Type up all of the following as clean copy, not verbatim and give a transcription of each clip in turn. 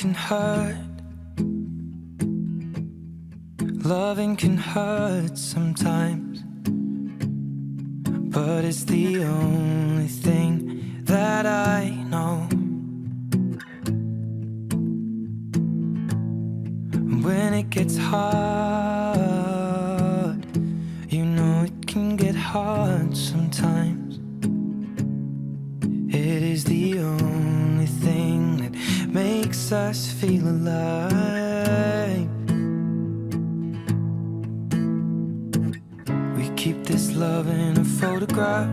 can hurt. Loving can hurt sometimes, but it's the only thing that I know. When it gets hard, you know it can get hard sometimes. It is the only thing that makes us feel alive. We keep this love in a photograph.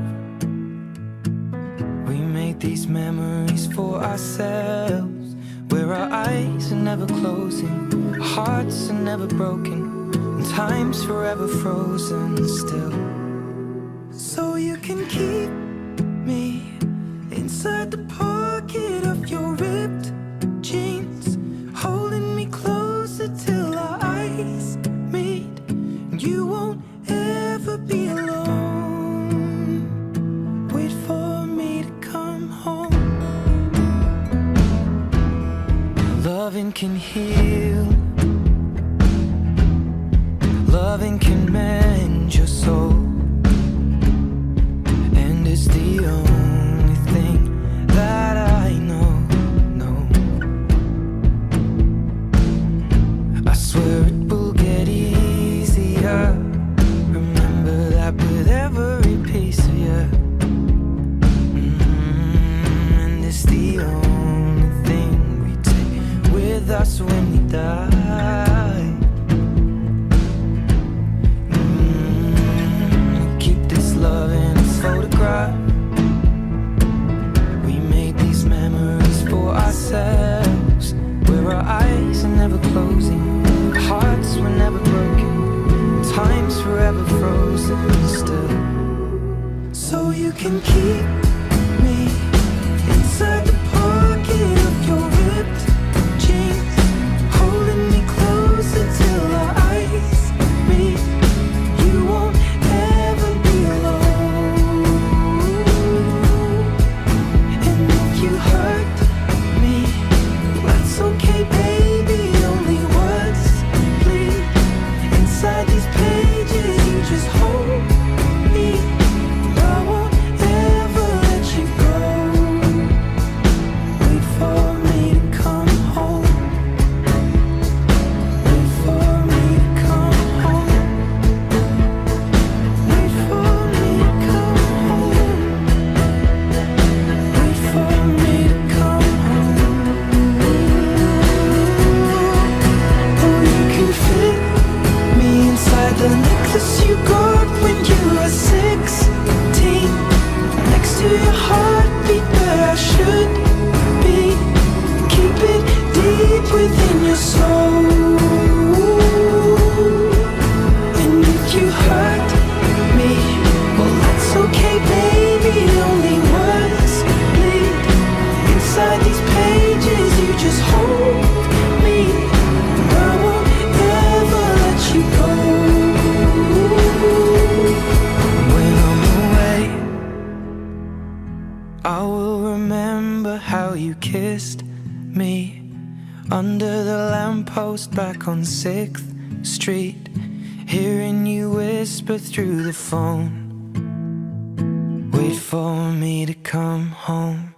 We make these memories for ourselves, where our eyes are never closing, our hearts are never broken, and time's forever frozen still. So you can keep me inside the pocket of your ripped jeans, holding me closer till our eyes meet. You won't ever be alone. Wait for me to come home. Loving can heal. Loving can mend your soul. And it's the only thing that I know. I swear it will get easier. Remember that with every piece of you. And it's the only thing we take with us when we die. Keep this love in a photograph. We made these memories for ourselves, where our eyes are never closing, our hearts were never broken, time's forever frozen still. So you can keep me inside the pocket of your ripped jeans, holding me closer till our eyes meet. You won't ever be alone. And if you hurt me, that's okay, baby. Only words bleed inside these pages. You just hold me. I won't ever let you go. Wait for me to come home. Wait for me to come home. Wait for me to come home. Wait for me to come home. Oh, you can fit me inside the necklace you got when you were 16, next to your heartbeat where I should be. Keep it deep within your soul. And if you hurt me, well, that's okay, baby. Only words bleed inside these pages. You just hold me. I won't ever let you go. When I'm away, I will remember how you kissed me under the lamppost back on 6th Street, hearing you whisper through the phone. Wait for me to come home.